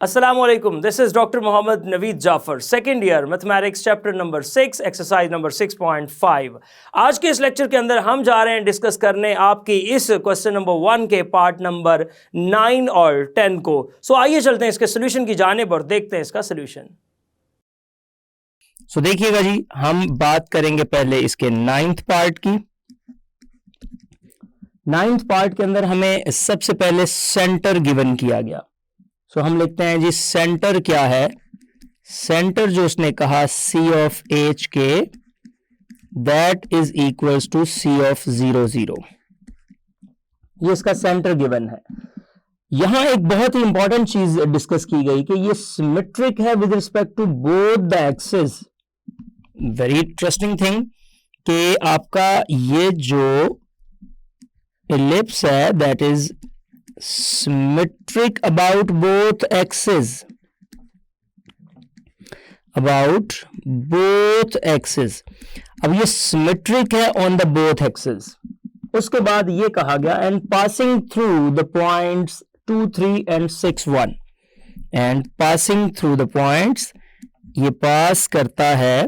Assalamualaikum. This is Dr. Mohammad Naveed Jafar, second year mathematics chapter number 6 exercise number 6.5. आज के इस lecture के अंदर हम जा रहे हैं डिस्कस करने आपकी इस क्वेश्चन नंबर 1 के पार्ट नंबर 9 और 10 को. सो आइए चलते हैं इसके सोल्यूशन की जानिब और देखते हैं इसका सोल्यूशन. सो देखिएगा जी, हम बात करेंगे पहले इसके 9th पार्ट की. 9th पार्ट के अंदर हमें सबसे पहले सेंटर गिवन किया गया. सो हम लिखते हैं जी सेंटर क्या है. सेंटर जो उसने कहा C ऑफ H के that is equals to C of 0 0. ये इसका सेंटर गिवन है. यहां एक बहुत ही इंपॉर्टेंट चीज डिस्कस की गई कि ये सिमेट्रिक है with respect to both the axis. Very interesting thing कि आपका ये जो इलिप्स है that is symmetric about both axes. About both axes. अब ये symmetric है on the both axes. उसके बाद ये कहा गया and passing through the points 2, 3 and 6, 1. And passing through the points, ये पास करता है.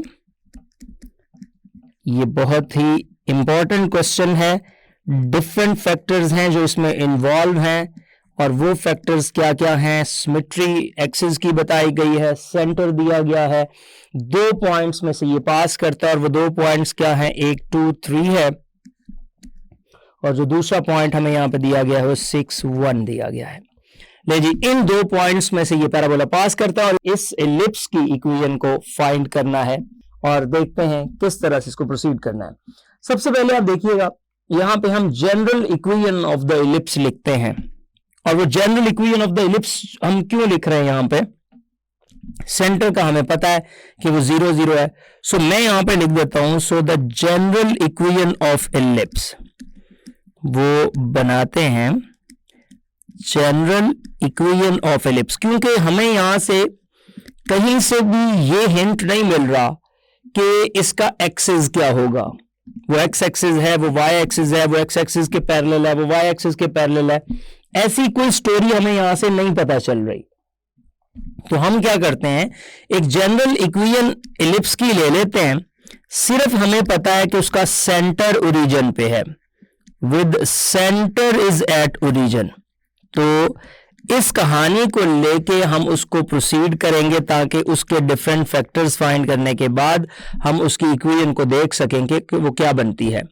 ये बहुत ही इंपॉर्टेंट क्वेश्चन है. डिफरेंट फैक्टर्स हैं जो इसमें इन्वॉल्व हैं और वो फैक्टर्स क्या क्या हैं. सिमेट्री एक्सिस की बताई गई है, सेंटर दिया गया है, 2 पॉइंट्स में से ये पास करता है और वो 2 पॉइंट्स क्या हैं, 1, 2, 3 है और जो दूसरा पॉइंट हमें यहाँ पे दिया गया है वो 6, 1 दिया गया है. ले जी, इन 2 पॉइंट्स में से ये पैराबोला पास करता है और इस एलिप्स की इक्वेशन को फाइंड करना है और देखते हैं किस तरह से इसको प्रोसीड करना है. सबसे पहले आप देखिएगा यहां पे हम general equation of the ellipse लिखते हैं और वो general equation of the ellipse हम क्यों लिख रहे हैं. यहां पे सेंटर का हमें पता है कि वो 0 0 है. सो मैं यहां पे लिख देता हूं so the general equation of ellipse वो बनाते हैं जनरल इक्वेशन ऑफ इलिप्स, क्योंकि हमें यहां से कहीं से भी ये हिंट नहीं मिल रहा कि इसका एक्सिस क्या होगा. वो एक्स एक्सिस है, वो वाई एक्सिस है, वो एक्स एक्सिस के पैरेलल है, वो वाई एक्सिस के पैरेलल है. ऐसी कोई स्टोरी हमें यहां से नहीं पता चल रही. तो हम क्या करते हैं, एक जनरल इक्वेशन इलिप्स की ले लेते हैं. सिर्फ हमें पता है कि उसका सेंटर ओरिजिन पे है, with centre is at origin. तो इस कहानी को लेके हम उसको प्रोसीड करेंगे ताकि उसके डिफरेंट फैक्टर्स फाइंड करने के बाद हम उसकी इक्वेशन को देख सकेंगे कि वो क्या बनती है.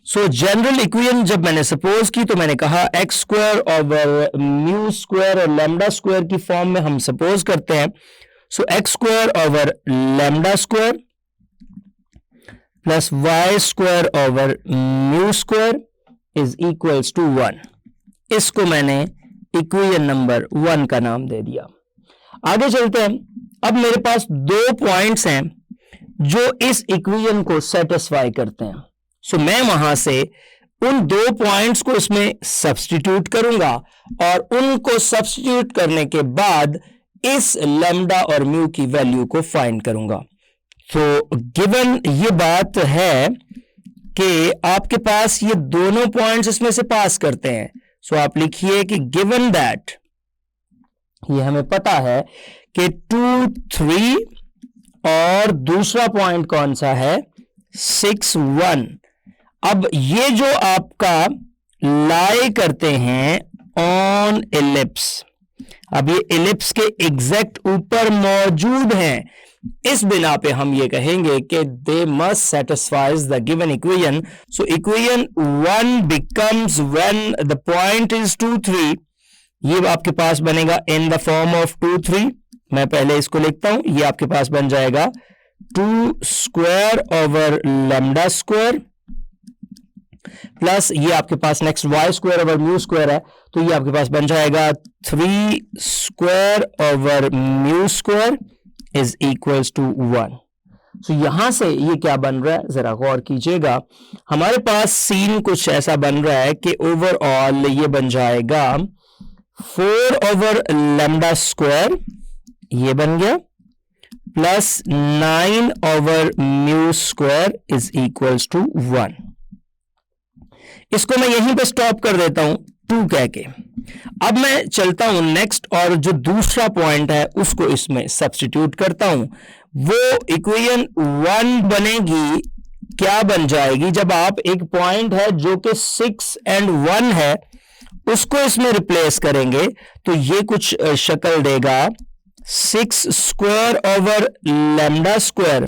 सो जनरल इक्वेशन जब मैंने सपोज की तो मैंने कहा X square over mu square और लैम्डा स्क्वायर की फॉर्म में हम सपोज करते हैं. So X square over lambda square plus Y square over mu square is equals to 1. इसको मैंने इक्वेशन नंबर 1 का नाम दे दिया. आगे चलते हैं. अब मेरे पास 2 पॉइंट्स हैं जो इस इक्वेशन को सेटिस्फाई करते हैं. सो मैं वहां से उन 2 पॉइंट्स को इसमें सब्स्टिट्यूट करूंगा और उनको सब्स्टिट्यूट करने के बाद इस लैम्डा और म्यू की वैल्यू को फाइंड करूंगा. तो गिवन ये बात है कि आपके पास ये दोनों पॉइंट्स इसमें से पास करते हैं. सो आप लिखिए कि गिवन दैट, ये हमें पता है कि 2, 3 और दूसरा पॉइंट कौन सा है, 6, 1. अब ये जो आपका लाई करते हैं ऑन एलिप्स, अब ये एलिप्स के एग्जैक्ट ऊपर मौजूद हैं, इस बिना पे हम ये कहेंगे कि they must satisfies the given equation. So equation 1 becomes when the point is 2, 3. ये आपके पास बनेगा इन द फॉर्म ऑफ 2, 3. मैं पहले इसको लिखता हूं. ये आपके पास बन जाएगा 2 square over lambda square plus ये आपके पास next Y square over mu square है, तो ये आपके पास बन जाएगा 3 square over mu square is equals to 1. So यहां से ये क्या बन रहा है, जरा गौर कीजिएगा. हमारे पास सीन कुछ ऐसा बन रहा है कि ओवरऑल ये बन जाएगा 4 ओवर लैम्डा स्क्वायर, ये बन गया, plus 9 over mu square is equals to 1. इसको मैं यहीं पे स्टॉप कर देता हूं. 2 कह के। अब मैं चलता हूं नेक्स्ट और जो दूसरा पॉइंट है उसको इसमें सब्स्टिट्यूट करता हूं। वो इक्वेशन 1 बनेगी, क्या बन जाएगी, जब आप एक पॉइंट है जो कि 6 and 1 है उसको इसमें रिप्लेस करेंगे तो ये कुछ शक्ल देगा 6 square over lambda square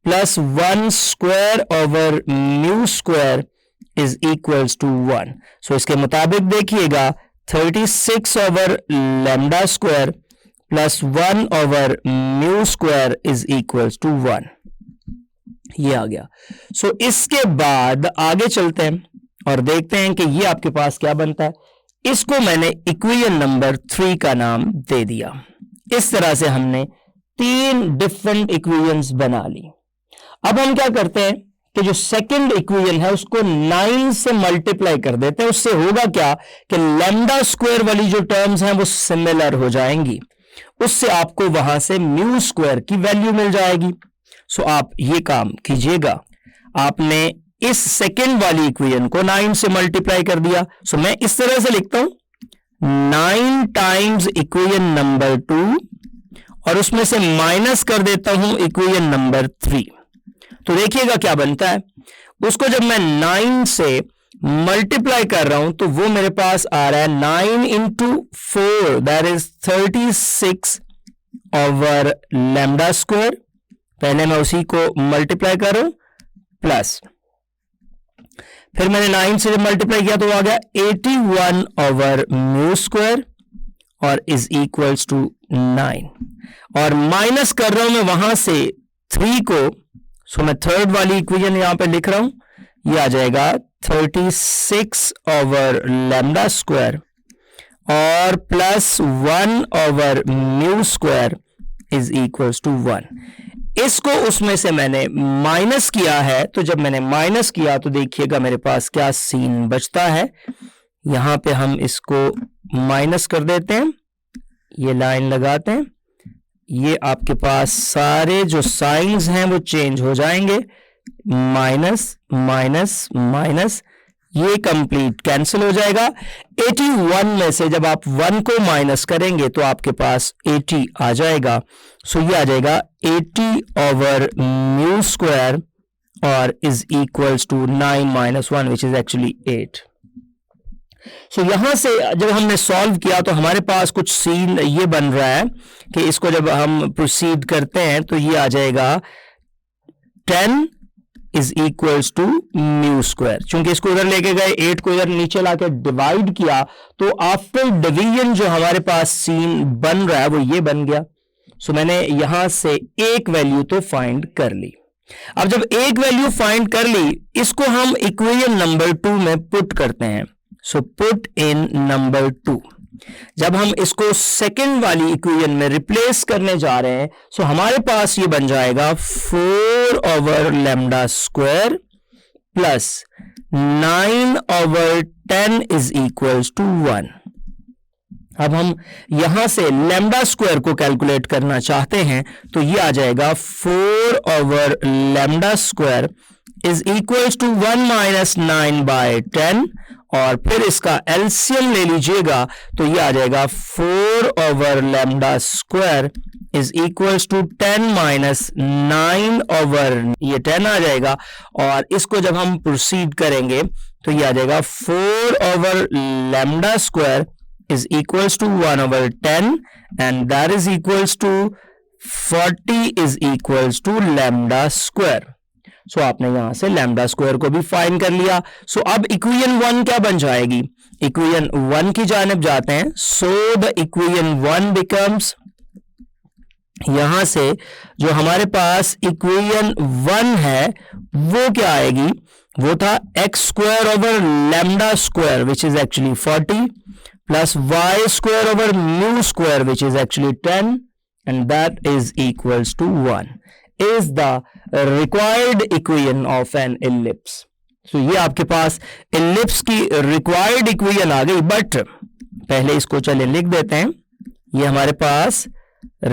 plus 1 square over mu square is equals to 1। So इसके मुताबिक देखिएगा 36 over lambda square plus 1 over mu square is equals to 1, ये आ गया। सो इसके बाद आगे चलते हैं और देखते हैं कि ये आपके पास क्या बनता है। इसको मैंने इक्वेशन नंबर 3 का नाम दे दिया। इस तरह से हमने 3 डिफरेंट इक्वेशंस बना ली। अब हम क्या करते हैं कि जो सेकंड इक्वेशन है उसको 9 से मल्टीप्लाई कर देते हैं। उससे होगा क्या कि लैम्डा स्क्वायर वाली जो टर्म्स हैं वो सिमिलर हो जाएंगी, उससे आपको वहां से म्यू स्क्वायर की वैल्यू मिल जाएगी। सो आप ये काम कीजिएगा, आपने इस सेकंड वाली इक्वेशन को 9 से मल्टीप्लाई कर दिया। सो मैं इस तरह से लिखता हूं 9 टाइम्स इक्वेशन नंबर 2 और उसमें से माइनस कर देता हूं इक्वेशन नंबर 3। तो देखिएगा क्या बनता है। उसको जब मैं 9 से मल्टीप्लाई कर रहा हूं तो वो मेरे पास आ रहा है 9 into 4 that is 36 over lambda square. पहले मैं उसी को मल्टीप्लाई कर रहा हूं प्लस फिर मैंने 9 से मल्टीप्लाई किया तो आ गया 81 ओवर म्यू स्क्वायर और इज इक्वल्स टू 9 और माइनस कर रहा हूं मैं वहां से 3 को। सो मैं थर्ड वाली इक्वेशन यहां पे लिख रहा हूं, ये आ जाएगा 36 ओवर लैम्डा स्क्वायर और plus 1 over mu square is equals to 1। इसको उसमें से मैंने माइनस किया है, तो जब मैंने माइनस किया तो देखिएगा मेरे पास क्या सीन बचता है। यहां पे हम इसको माइनस कर देते हैं, ये लाइन लगाते हैं, ये आपके पास सारे जो साइंस हैं वो चेंज हो जाएंगे, माइनस माइनस माइनस, ये कंप्लीट कैंसिल हो जाएगा। 81 में से जब आप 1 को माइनस करेंगे तो आपके पास 80 आ जाएगा। सो ये आ जाएगा 80 ओवर म्यू स्क्वायर और is equals to 9 minus 1 which is actually 8। So यहां से जब हमने सॉल्व किया तो हमारे पास कुछ सीन ये बन रहा है कि इसको जब हम प्रोसीड करते हैं तो ये आ जाएगा 10 is equals to mu square. चूंकि इसको उधर लेके गए, 8 को इधर नीचे लाके डिवाइड किया तो आफ्टर डिवीजन जो हमारे पास सीन बन रहा है वो ये बन गया। सो मैंने यहां से एक वैल्यू तो फाइंड कर ली। अब जब एक वैल्यू फाइंड कर ली, इसको हम इक्वेशन नंबर 2 में पुट करते हैं। So put in number 2। जब हम इसको सेकंड वाली इक्वेशन में रिप्लेस करने जा रहे हैं, सो हमारे पास ये बन जाएगा 4 over lambda square plus 9 over 10 is equals to 1। अब हम यहां से लैम्डा स्क्वायर को कैलकुलेट करना चाहते हैं तो ये आ जाएगा 4 over lambda square is equals to 1 minus 9 by 10 और फिर इसका एलसीएम ले लीजिएगा तो ये आ जाएगा 4 over lambda square is equals to 10 minus 9 over ये 10 आ जाएगा और इसको जब हम प्रोसीड करेंगे तो ये आ जाएगा 4 over lambda square is equals to 1 over 10 and that is equals to 40 is equals to lambda square। सो आपने यहां से लैम्डा स्क्वायर को भी फाइंड कर लिया। सो अब इक्वेशन 1 क्या बन जाएगी, इक्वेशन 1 की जानिब जाते हैं। सो द इक्वेशन 1 बिकम्स, यहां से जो हमारे पास इक्वेशन 1 है वो क्या आएगी, वो था x square over lambda square which is actually 40 plus y square over mu square which is actually 10 and that is equals to 1 is the required equation of an ellipse। so ये आपके पास ellipse की required equation आ गई, but पहले इसको चले लिख देते हैं। ये हमारे पास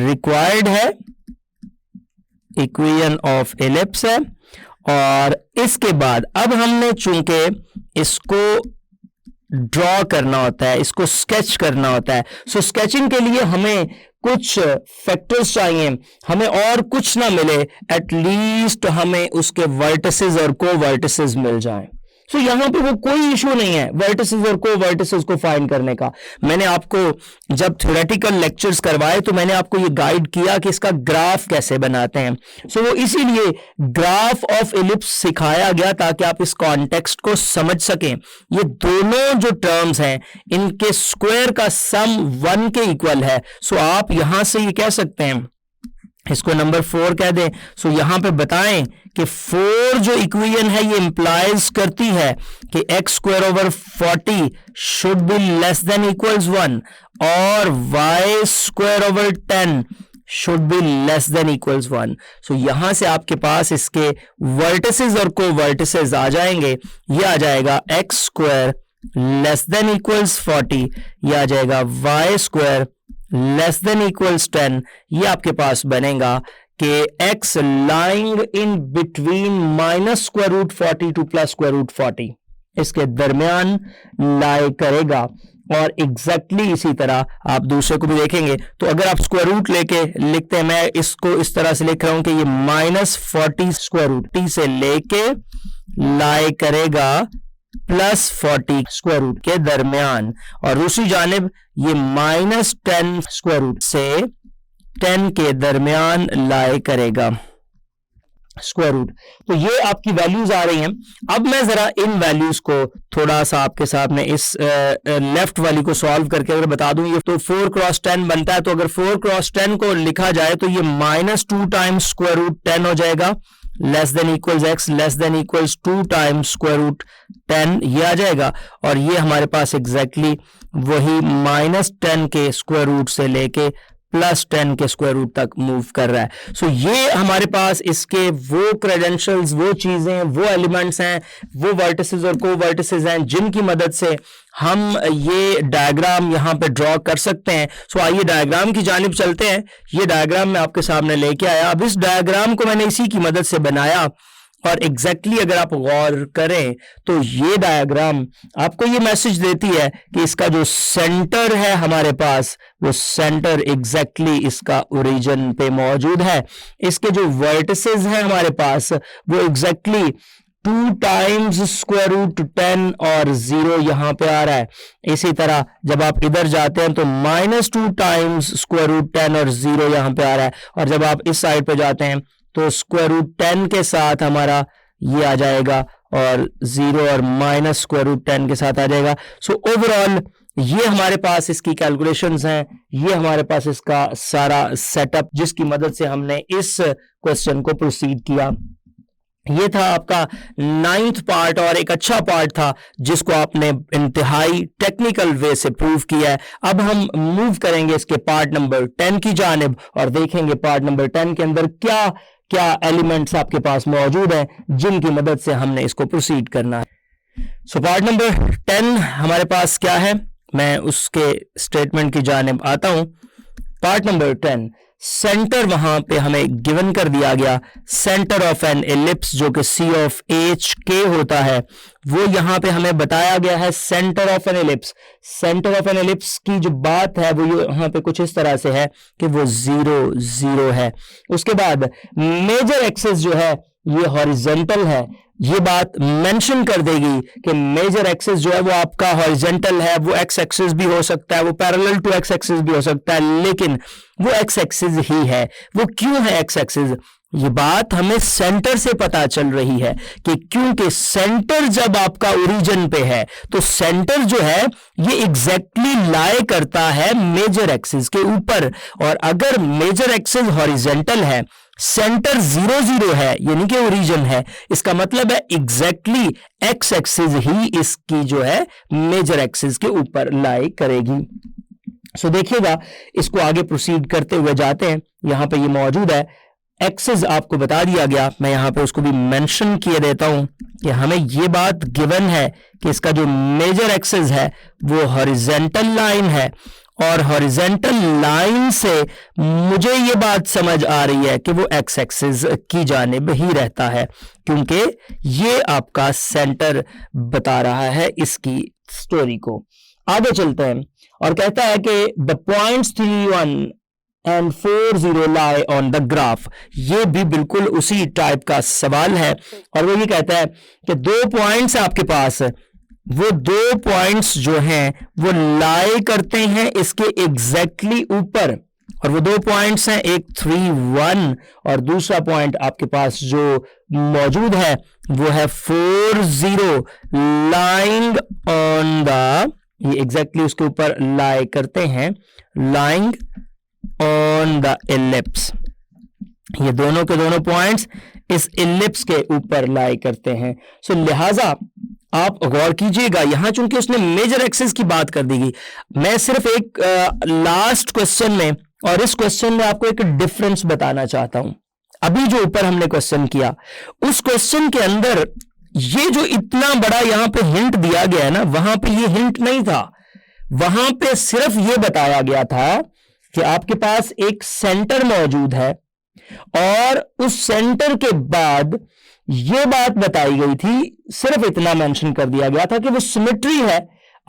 required है, equation of ellipse है और इसके बाद अब हमने चूंकि इसको ड्रॉ करना होता है, इसको स्केच करना होता है। सो स्केचिंग के लिए हमें कुछ फैक्टर्स चाहिए, हमें और कुछ ना मिले, एटलीस्ट हमें उसके वर्टिसेस और को वर्टिसेस मिल जाएं। सो यहां पे वो कोई इशू नहीं है वर्टिसेस और को वर्टिसेस को फाइंड करने का। मैंने आपको जब थ्योरेटिकल लेक्चर्स करवाए तो मैंने आपको ये गाइड किया कि इसका ग्राफ कैसे बनाते हैं। सो वो इसीलिए ग्राफ ऑफ इलिप्स सिखाया गया ताकि आप इस कॉन्टेक्स्ट को समझ सकें। ये दोनों जो टर्म्स हैं इनके स्क्वायर का सम 1 के इक्वल है। सो आप यहां से ये कह सकते हैं, इसको नंबर 4 कह दें। सो यहां पे बताएं कि 4 जो इक्वेशन है ये इंप्लाइज करती है कि x square over 40 should be less than equals 1 और y square over 10 should be less than equals 1। So यहां से आपके पास इसके वर्टिसेस और को वर्टिसेस आ जाएंगे। ये आ जाएगा x square less than equals 40, ये आ जाएगा y square less than equals 10। ये आपके पास बनेगा कि x lying in between minus square root 40 to plus square root 40 इसके दरमियान लाई करेगा। और एग्जैक्टली इसी तरह आप दूसरे को भी देखेंगे। तो अगर आप स्क्वायर रूट लेके लिखते हैं, मैं इसको इस तरह से लिख रहा हूं कि ये माइनस 40 स्क्वायर रूट t से लेके लाई करेगा प्लस 40 स्क्वायर रूट के दरमियान, और दूसरी जानिब ये माइनस 10 स्क्वायर रूट से 10 के दरमियान लाई करेगा स्क्वायर रूट। तो ये आपकी वैल्यूज आ रही हैं। अब मैं जरा इन वैल्यूज को थोड़ा सा आपके सामने इस लेफ्ट वाली को सॉल्व करके अगर बता दूं, ये तो 4 क्रॉस 10 बनता है। तो अगर 4 क्रॉस 10 को लिखा जाए तो ये माइनस 2 टाइम्स स्क्वायर रूट 10 हो जाएगा, less than equals x less than equals 2 times square root 10 ये आ जाएगा। और ये हमारे पास एग्जैक्टली वही माइनस 10 के स्क्वायर रूट से लेके प्लस 10 के स्क्वायर रूट तक मूव कर रहा है। सो ये हमारे पास इसके वो क्रेडेंशियल्स, वो चीजें, वो एलिमेंट्स हैं, वो वर्टिसेस और को वर्टिसेस हैं जिनकी मदद से हम ये डायग्राम यहाँ पे ड्रॉ कर सकते हैं। सो आइए डायग्राम की जानिब चलते हैं। ये डायग्राम मैं आपके सामने लेके आया। अब इस डायग्राम को मैंने इसी की मदद से बनाया, और एग्जैक्टली अगर आप गौर करें तो ये डायग्राम आपको ये मैसेज देती है कि इसका जो सेंटर है हमारे पास, वो सेंटर एग्जैक्टली इसका ओरिजिन पे मौजूद है। इसके जो वर्टिसेस हैं हमारे पास वो एग्जैक्टली 2 टाइम्स स्क्वायर रूट 10 और 0 यहां पे आ रहा है। इसी तरह जब आप इधर जाते हैं तो माइनस 2 टाइम्स स्क्वायर रूट 10 और 0 यहां पे आ रहा है। और जब आप इस साइड पे जाते हैं तो स्क्वायर रूट 10 के साथ हमारा ये आ जाएगा, और 0 और माइनस स्क्वायर रूट 10 के साथ आ जाएगा। सो ओवरऑल ये हमारे पास इसकी कैलकुलेशंस हैं, ये हमारे पास इसका सारा सेटअप जिसकी मदद से हमने इस क्वेश्चन को प्रोसीड किया। ये था आपका 9th पार्ट, और एक अच्छा पार्ट था जिसको आपने इंतहाई टेक्निकल वे से प्रूव किया है। अब हम मूव करेंगे इसके पार्ट नंबर 10 की जानिब और देखेंगे पार्ट नंबर 10 के अंदर क्या क्या एलिमेंट्स आपके पास मौजूद हैं जिनकी मदद से हमने इसको प्रोसीड करना है। सो पार्ट नंबर 10 हमारे पास क्या है, मैं उसके स्टेटमेंट की जानिब आता हूं। पार्ट नंबर 10, सेंटर वहां पे हमें गिवन कर दिया गया, सेंटर ऑफ एन एलिप्स जो कि सी ऑफ एच के होता है, वो यहां पे हमें बताया गया है centre of an ellipse. Centre of an ellipse की जो बात है वो यहां पे कुछ इस तरह से है कि वो 0 0 है। उसके बाद मेजर एक्सिस जो है ये हॉरिजेंटल है। ये बात मेंशन कर देगी कि मेजर एक्सिस जो है वो आपका हॉरिजेंटल है, वो एक्स एक्सिस भी हो सकता है, वो पैरेलल टू एक्स एक्सिस भी हो सकता है, लेकिन वो एक्स एक्सिस ही है। वो क्यों है एक्स एक्सिस? ये बात हमें सेंटर से पता चल रही है कि क्योंकि सेंटर जब आपका ओरिजिन पे है तो सेंटर जो है ये एग्जैक्टली लाई करता है मेजर एक्सिस के ऊपर, और अगर मेजर एक्सिस हॉरिजेंटल है, सेंटर 0 0 है यानी कि ओरिजिन है, इसका मतलब है एग्जैक्टली एक्स एक्सिस ही इसकी जो है मेजर एक्सिस के ऊपर लाई करेगी। सो देखिएगा, इसको आगे प्रोसीड करते हुए जाते हैं। यहां पे ये मौजूद है, एक्सिस आपको बता दिया गया, मैं यहां पे उसको भी मेंशन किए देता हूं कि हमें ये बात गिवन है कि इसका जो मेजर एक्सिस है वो हॉरिजेंटल लाइन है, और हॉरिजेंटल लाइन से मुझे ये बात समझ आ रही है कि वो एक्स एक्सिस की जानिब ही रहता है, क्योंकि ये आपका सेंटर बता रहा है इसकी स्टोरी को। आगे चलते हैं और कहता है कि the points 3, 1 and 4, 0 lie on the graph। ये भी बिल्कुल उसी टाइप का सवाल है और वो ये कहता है कि 2 पॉइंट्स आपके पास, वो 2 पॉइंट्स जो हैं वो लाई करते हैं इसके एग्जैक्टली ऊपर, और वो 2 पॉइंट्स हैं, एक 3, 1 और दूसरा पॉइंट आपके पास जो मौजूद है वो है 4, 0 लाइंग ऑन द, ये एग्जैक्टली उसके ऊपर लाई करते हैं, लाइंग ऑन द इलिप्स। ये दोनों के दोनों पॉइंट्स इस इलिप्स के ऊपर लाई करते हैं। सो लिहाजा आप गौर कीजिएगा, यहां चूंकि उसने मेजर एक्सिस की बात कर दी गई, मैं सिर्फ एक लास्ट क्वेश्चन में और इस क्वेश्चन में आपको एक डिफरेंस बताना चाहता हूं। अभी जो ऊपर हमने क्वेश्चन किया, उस क्वेश्चन के अंदर ये जो इतना बड़ा यहां पे हिंट दिया गया है ना, वहां पे ये हिंट नहीं था। वहां पे सिर्फ ये बताया गया था कि आपके पास एक सेंटर मौजूद है और उस सेंटर के बाद ये बात बताई गई थी, सिर्फ इतना मेंशन कर दिया गया था कि वो सिमेट्री है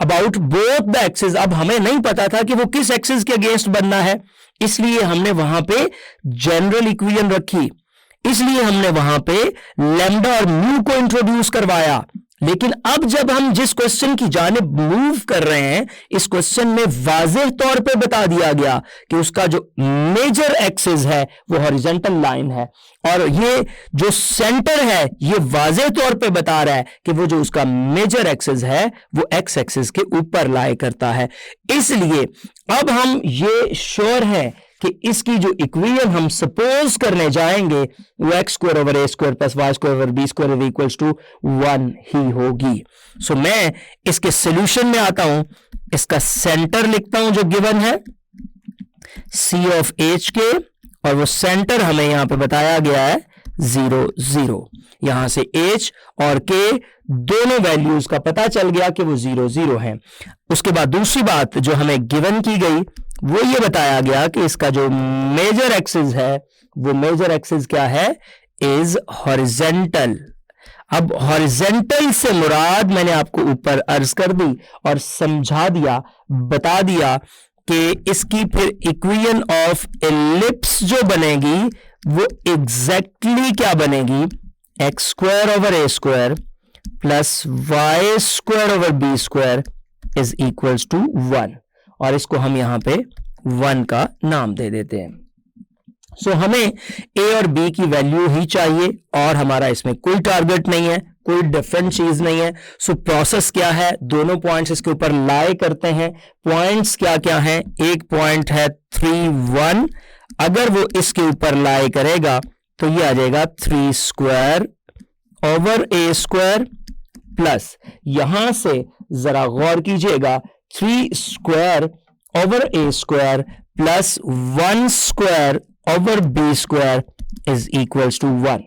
अबाउट बोथ द एक्सिस। अब हमें नहीं पता था कि वो किस एक्सिस के अगेंस्ट बनना है, इसलिए हमने वहां पे जनरल इक्वेशन रखी, इसलिए हमने वहां पे लैम्डा और म्यू को इंट्रोड्यूस करवाया। लेकिन अब जब हम जिस क्वेश्चन की जानिब मूव कर रहे हैं, इस क्वेश्चन में वाज़ेह तौर पे बता दिया गया कि उसका जो मेजर एक्सिस है वो हॉरिजॉन्टल लाइन है, और ये जो सेंटर है ये वाज़ेह तौर पे बता रहा है कि वो जो उसका मेजर एक्सिस है वो एक्स एक्सिस के ऊपर लाई करता है। इसलिए अब हम ये श्योर हैं कि इसकी जो इक्वेशन हम सपोज करने जाएंगे वो x² over a² plus y² over b² equals to 1 ही होगी। सो मैं इसके सॉल्यूशन में आता हूं, इसका सेंटर लिखता हूं जो गिवन है c ऑफ h के, और वो सेंटर हमें यहां पे बताया गया है 0, 0। यहां से h और k दोनों वैल्यूज का पता चल गया कि वो 0, 0 है। उसके बाद दूसरी बात जो हमें गिवन की गई वो ये बताया गया कि इसका जो मेजर एक्सिस है वो मेजर एक्सिस क्या है, इज हॉरिजॉन्टल। अब हॉरिजॉन्टल से मुराद मैंने आपको ऊपर अर्ज कर दी और समझा दिया, बता दिया कि इसकी फिर इक्वेशन ऑफ एलिप्स जो बनेगी वो एग्जैक्टली क्या बनेगी, x² over a² plus y² over b² is equals to 1, और इसको हम यहां पे 1 का नाम दे देते हैं। सो हमें a और b की वैल्यू ही चाहिए और हमारा इसमें कोई टारगेट नहीं है, कोई डिफरेंट चीज नहीं है। सो प्रोसेस क्या है, दोनों पॉइंट्स इसके ऊपर लाई करते हैं। पॉइंट्स क्या क्या हैं, एक पॉइंट है 3, 1, अगर वो इसके ऊपर लाई करेगा तो ये आ जाएगा 3² ओवर a² प्लस, यहां से जरा गौर कीजिएगा, 3² over a² plus 1² over b² is equals to 1।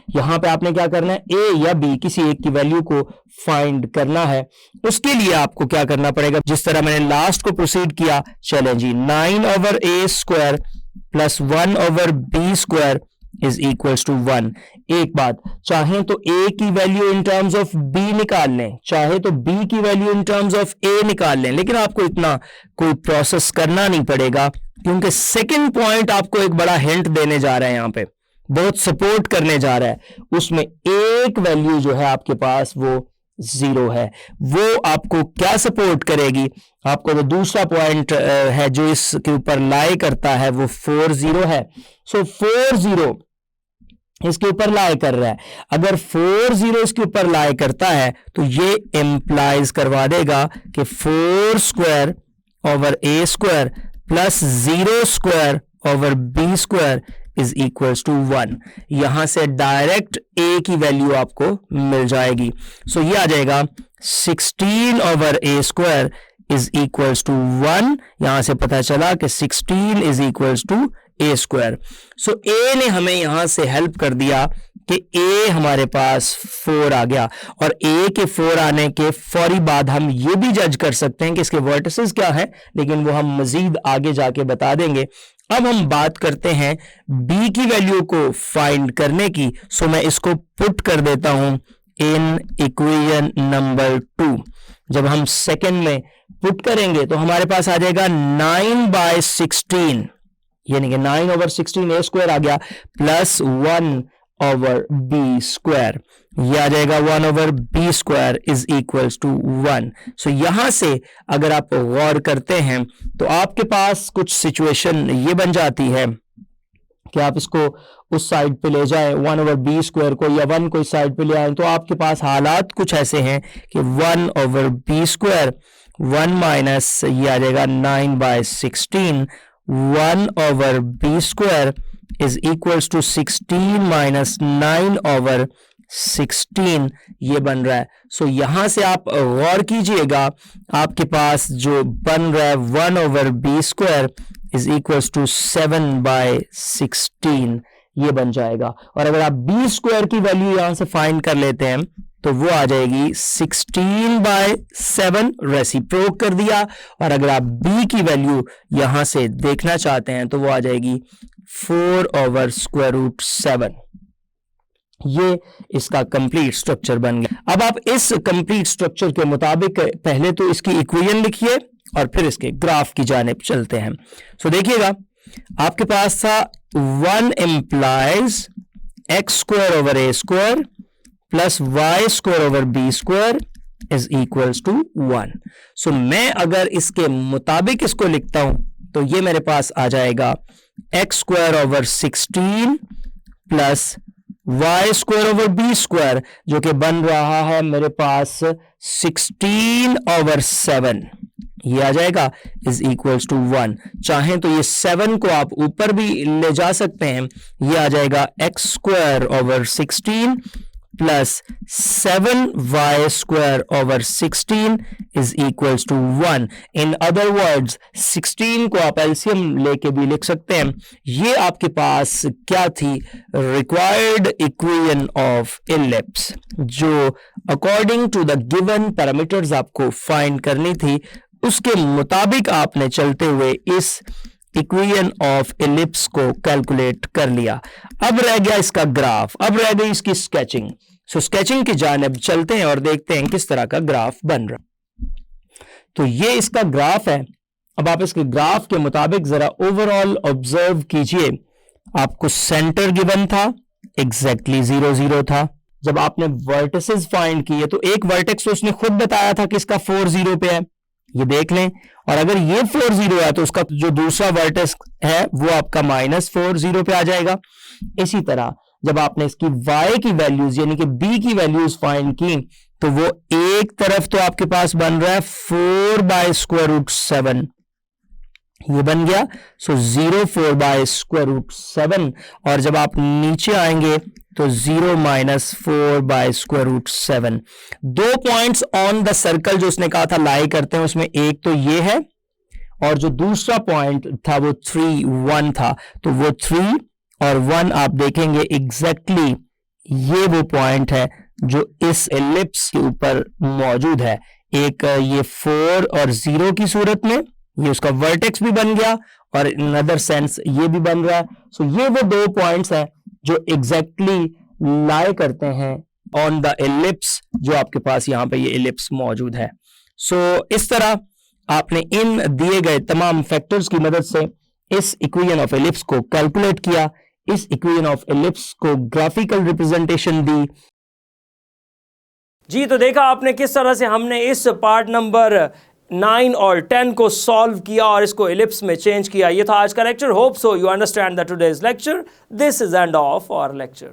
यहां पे आपने क्या करना है, a या b किसी एक की वैल्यू को फाइंड करना है। उसके लिए आपको क्या करना पड़ेगा, जिस तरह मैंने लास्ट को प्रोसीड किया, चलें जी, 9 over a² plus 1 over b² is equals to 1। एक बात, चाहे तो a की value in terms of b निकाल लें, चाहे तो b की value in terms of a निकाल लें, लेकिन आपको इतना कोई प्रोसेस करना नहीं पड़ेगा, क्योंकि सेकंड पॉइंट आपको एक बड़ा हिंट देने जा रहा है, यहां पे बहुत सपोर्ट करने जा रहा है। उसमें एक वैल्यू जो है आपके पास वो 0 है, वो आपको क्या सपोर्ट करेगी, आपको जो दूसरा पॉइंट है जो इसके ऊपर लाई करता है वो 4, 0 है। सो 4, 0 इसके ऊपर लाई कर रहा है। अगर 4, 0 इसके ऊपर लाई करता है तो ये इंप्लाइज करवा देगा कि 4² over a² plus 0² over b² is equals to 1। यहां से डायरेक्ट a की वैल्यू आपको मिल जाएगी। सो ये आ जाएगा 16 over a² is equals to 1। यहां से पता चला कि 16 is equals to a²। So a ने हमें यहां से हेल्प कर दिया कि a हमारे पास 4 आ गया, और a के 4 आने के फौरी बाद हम ये भी जज कर सकते हैं कि इसके वर्टिसेस क्या है, लेकिन वो हम मजीद आगे जाके बता देंगे। अब हम बात करते हैं b की वैल्यू को फाइंड करने की। सो मैं इसको पुट कर देता हूं इन इक्वेशन नंबर 2 जब हम सेकंड में पुट करेंगे तो हमारे पास आ जाएगा 9/16, यानी कि 9/16 a स्क्वायर आ गया प्लस 1/b स्क्वायर, ये आ जाएगा 1/b square is equals to 1। So यहां से अगर आप गौर करते हैं तो आपके पास कुछ सिचुएशन ये बन जाती है कि आप इसको उस साइड पे ले जाएं 1/b स्क्वायर को, या 1 को इस साइड पे ले आए, तो आपके पास हालात कुछ ऐसे हैं कि 1/b स्क्वायर 1 माइनस ये आ जाएगा 9/16, 1/b square is equals to 16 minus 9/16, ये बन रहा है। सो यहां से आप गौर कीजिएगा, आपके पास जो बन रहा है 1/b square is equals to 7/16, ये बन जाएगा। और अगर आप b स्क्वायर की वैल्यू यहां से फाइंड कर लेते हैं तो वो आ जाएगी 16/7, रेसिप्रोक कर दिया। और अगर आप b की वैल्यू यहां से देखना चाहते हैं तो वो आ जाएगी 4/√7। ये इसका कंप्लीट स्ट्रक्चर बन गया। अब आप इस कंप्लीट स्ट्रक्चर के मुताबिक पहले तो इसकी इक्वेशन लिखिए और फिर इसके ग्राफ की जानिब चलते हैं। सो देखिएगा, आपके पास था 1 implies x square over a square plus y square over b square is equals to 1। सो मैं अगर इसके मुताबिक इसको लिखता हूं तो ये मेरे पास आ जाएगा x square over 16 plus y square over b square, जो कि बन रहा है मेरे पास 16/7, ये आ जाएगा इज इक्वल्स टू 1। चाहें तो ये 7 को आप ऊपर भी ले जा सकते हैं, ये आ जाएगा x square over 16 plus 7y square over 16 is equals to 1। In other words 16 को आप एलसीएम लेके भी लिख सकते हैं। ये आपके पास क्या थी, रिक्वायर्ड इक्वेशन ऑफ इलिप्स, जो according to the given parameters आपको फाइंड करनी थी, उसके मुताबिक आपने चलते हुए इस इक्वेशन ऑफ इलिप्स को कैलकुलेट कर लिया। अब रह गया इसका ग्राफ, अब रह गई इसकी स्केचिंग। सो स्केचिंग की जानिब चलते हैं और देखते हैं किस तरह का ग्राफ बन रहा। तो ये इसका ग्राफ है। अब आप इसके ग्राफ के मुताबिक जरा ओवरऑल ऑब्जर्व कीजिए। आपको सेंटर गिवन था, एग्जैक्टली 0 0 था। जब आपने वर्टिसेस फाइंड किए तो एक वर्टेक्स तो उसने खुद बताया था कि इसका 4 0 पे है, ये देख लें। और अगर ये 4 0 है तो उसका जो दूसरा वर्टेक्स है वो आपका -4 0 पे आ जाएगा। इसी तरह जब आपने इसकी y की वैल्यूज यानी कि b की वैल्यूज फाइंड की तो वो एक तरफ तो आपके पास बन रहा है 4/√7, ये बन गया। सो 0 4/√7। और जब आप नीचे आएंगे तो 0 -4/√7। 2 पॉइंट्स ऑन द सर्कल जो उसने कहा था लाई करते हैं, उसमें एक तो ये है और जो दूसरा पॉइंट था वो 3 1 था। तो वो 3 और 1 आप देखेंगे एग्जैक्टली ये वो पॉइंट है जो इस एलिप्स के ऊपर मौजूद है। एक ये 4 और 0 की सूरत में ये उसका वर्टेक्स भी बन गया और इन अदर सेंस ये भी बन रहा है। सो ये वो 2 पॉइंट्स हैं जो एग्जैक्टली लाई करते हैं ऑन द एलिप्स जो आपके पास यहाँ पे ये एलिप्स मौजूद है। सो इस तरह आपने इन दिए गए तमाम फैक्टर्स की मदद से इस इक्वेशन ऑफ एलिप्स को कैलकुलेट किया, इस इक्वेशन ऑफ एलिप्स को ग्राफिकल रिप्रेजेंटेशन दी। जी, तो देखा आपने किस तरह से हमने इस पार्ट नंबर 9 और 10 को सॉल्व किया और इसको एलिप्स में चेंज किया। ये था आज का lecture. Hope so you understand that today's lecture. This is end of our lecture.